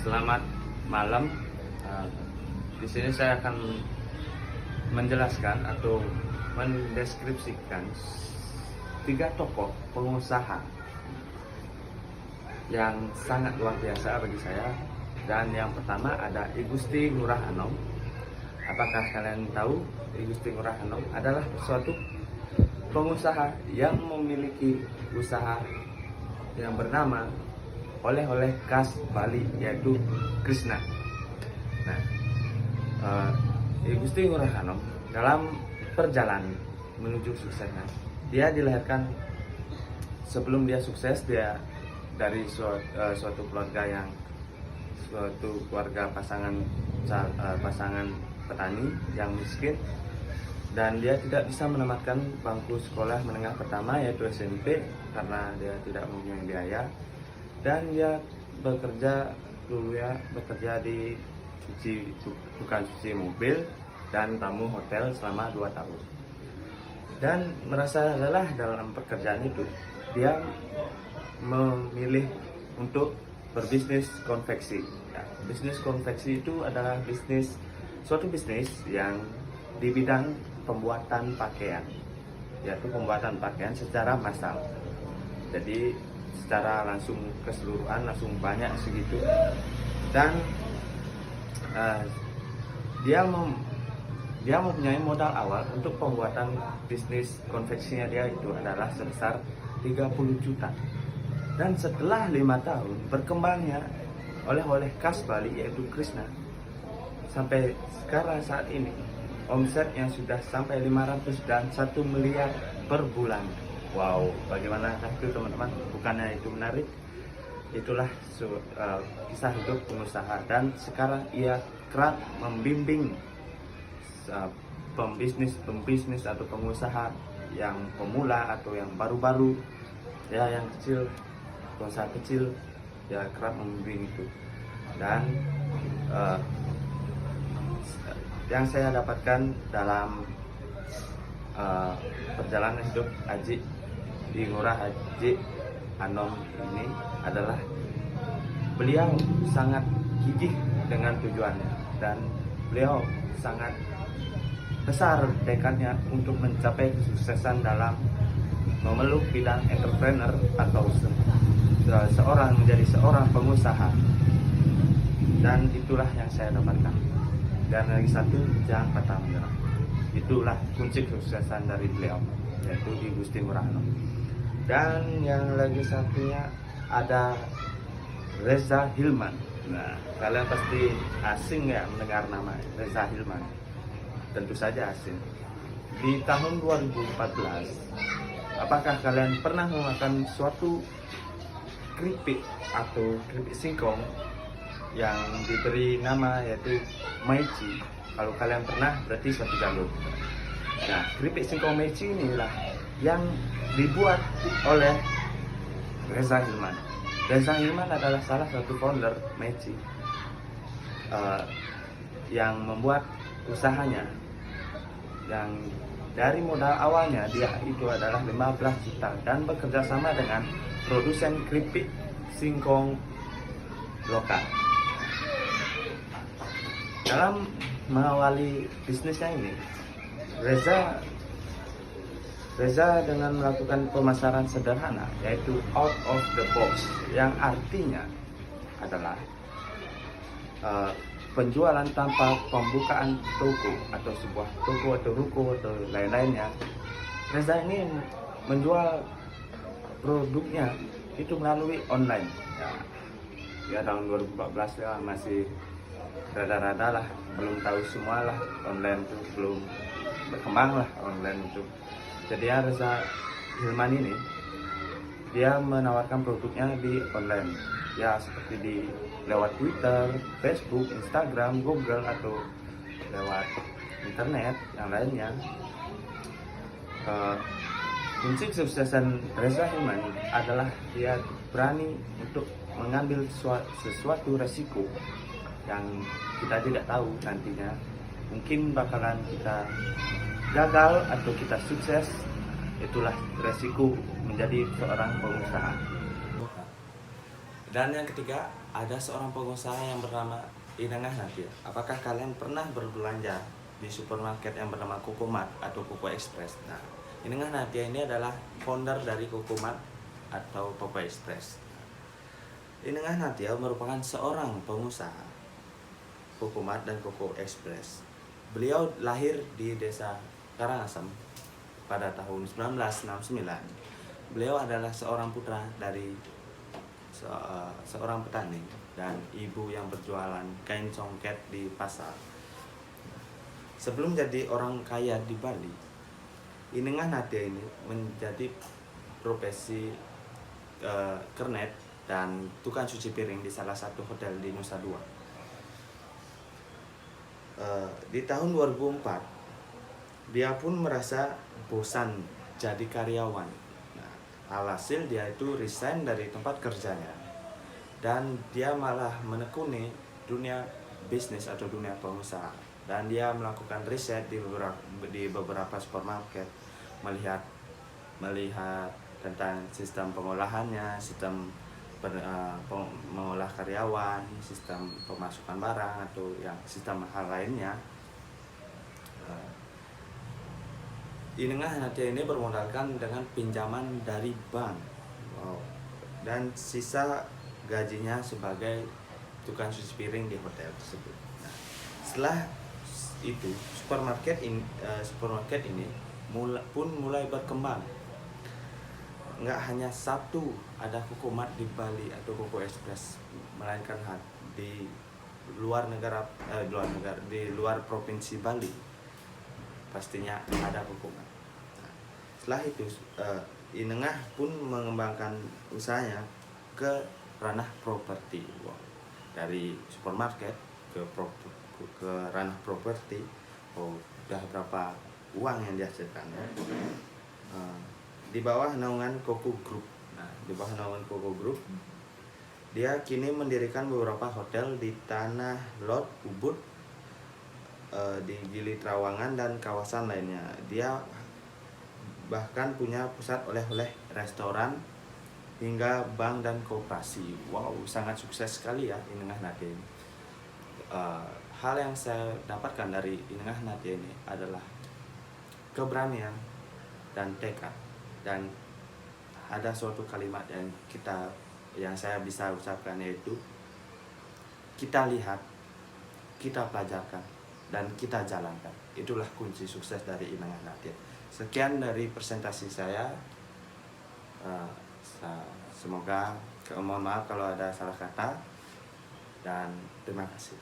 Selamat malam. Eh, di sini saya akan menjelaskan atau mendeskripsikan tiga tokoh pengusaha yang sangat luar biasa bagi saya. Dan yang pertama ada I Gusti Ngurah Anom. Apakah kalian tahu I Gusti Ngurah Anom adalah suatu pengusaha yang memiliki usaha yang bernama oleh-oleh khas Bali, yaitu Krishna. Nah, I Gusti Ngurah Anom dalam perjalanan menuju suksesnya, dia dilahirkan sebelum dia sukses, dia dari suatu keluarga pasangan petani yang miskin, dan dia tidak bisa menamatkan bangku sekolah menengah pertama yaitu SMP karena dia tidak mempunyai biaya. Dan dia bekerja di tukang cuci mobil dan tamu hotel selama 2 tahun. Dan merasa lelah dalam pekerjaan itu, dia memilih untuk berbisnis konveksi. Ya, bisnis konveksi itu adalah suatu bisnis yang di bidang pembuatan pakaian, yaitu pembuatan pakaian secara massal. Jadi secara langsung keseluruhan, langsung banyak segitu. Dan dia mempunyai modal awal untuk pembuatan bisnis konveksinya dia itu adalah sebesar 30 juta. Dan setelah 5 tahun berkembangnya oleh-oleh khas Bali yaitu Krishna, sampai sekarang saat ini omset yang sudah sampai 500 dan 1 miliar per bulan. Wow, bagaimana itu teman-teman? Bukannya itu menarik? Itulah kisah hidup pengusaha, dan sekarang ia kerap membimbing pembisnis atau pengusaha yang pemula atau yang baru-baru, ya, yang kecil, pengusaha kecil, ya, kerap membimbing itu. Dan yang saya dapatkan dalam perjalanan hidup Haji Ngurah Haji Anom ini adalah beliau sangat gigih dengan tujuannya, dan beliau sangat besar tekadnya untuk mencapai kesuksesan dalam memeluk bidang entrepreneur atau menjadi seorang pengusaha. Dan itulah yang saya dapatkan. Dan lagi satu, jangan patah menyerah. Itulah kunci kesuksesan dari beliau, yaitu I Gusti Ngurah Anom. Dan yang lagi satunya ada Reza Hilman. Nah, kalian pasti asing ya mendengar nama Reza Hilman. Tentu saja asing. Di tahun 2014, apakah kalian pernah memakan suatu keripik atau keripik singkong yang diberi nama yaitu Maici? Kalau kalian pernah, berarti suatu jalur. Nah, keripik singkong Maici inilah yang dibuat oleh Reza Hilman. Reza Hilman adalah salah satu founder Maici yang membuat usahanya, yang dari modal awalnya dia itu adalah 15 juta, dan bekerja sama dengan produsen keripik singkong lokal. Dalam mengawali bisnisnya ini, Reza dengan melakukan pemasaran sederhana, yaitu out of the box, yang artinya adalah penjualan tanpa pembukaan toko atau sebuah toko atau ruko atau lain-lainnya. Reza ini menjual produknya itu melalui online. Ya tahun 2014 ya, masih rada-rada lah, belum tahu semua lah, online itu belum berkembang lah online itu. Jadi Reza Hilman ini dia menawarkan produknya di online, ya, seperti lewat Twitter, Facebook, Instagram, Google, atau lewat internet yang lainnya. Kunci kesuksesan Reza Hilman adalah dia berani untuk mengambil sesuatu resiko yang kita tidak tahu nantinya. Mungkin bakalan kita gagal atau kita sukses. Itulah resiko menjadi seorang pengusaha. Dan yang ketiga, ada seorang pengusaha yang bernama Inengah Nadia. Apakah kalian pernah berbelanja di supermarket yang bernama Kokomart atau Koko Express? Nah, Inengah Nadia ini adalah founder dari Kokomart atau Koko Express. Inengah Nadia merupakan seorang pengusaha Kokomart dan Koko Express. Beliau lahir di desa Karangasem pada tahun 1969. Beliau adalah seorang putra dari seorang petani dan ibu yang berjualan kain congket di pasar. Sebelum jadi orang kaya di Bali, Inengah Nadia ini menjadi profesi kernet dan tukang cuci piring di salah satu hotel di Nusa Dua. Di tahun 2004, dia pun merasa bosan jadi karyawan. Nah, alhasil dia itu resign dari tempat kerjanya dan dia malah menekuni dunia bisnis atau dunia pengusaha, dan dia melakukan riset di beberapa supermarket, melihat tentang sistem pengolahannya, sistem mengolah karyawan, sistem pemasukan barang atau yang sistem hal lainnya. Inengah Nadia ini bermodalkan dengan pinjaman dari bank, dan sisa gajinya sebagai tukang cuci piring di hotel tersebut. Nah, setelah itu supermarket ini mulai berkembang. Nggak hanya satu ada Kokomart di Bali atau Koko Express, melainkan di luar negara, di luar provinsi Bali pastinya ada Kokomart. Nah, setelah itu Inengah pun mengembangkan usahanya ke ranah properti. Dari supermarket ke ranah properti. Udah berapa uang yang dihasilkan ya. Di bawah naungan Koko Group. Nah, di bawah naungan Koko Group, dia kini mendirikan beberapa hotel di Tanah Lot, Ubud, di Gili Trawangan dan kawasan lainnya. Dia bahkan punya pusat oleh-oleh, restoran, hingga bank dan koperasi. Wow, sangat sukses sekali ya Inengah Nadia ini. Hal yang saya dapatkan dari Inengah Nadia ini adalah keberanian dan tekad. Dan ada suatu kalimat yang saya bisa ucapkan, yaitu kita lihat, kita pelajarkan, dan kita jalankan. Itulah kunci sukses dari Inengah Nadia. Sekian dari presentasi saya. Semoga, mohon maaf kalau ada salah kata, dan terima kasih.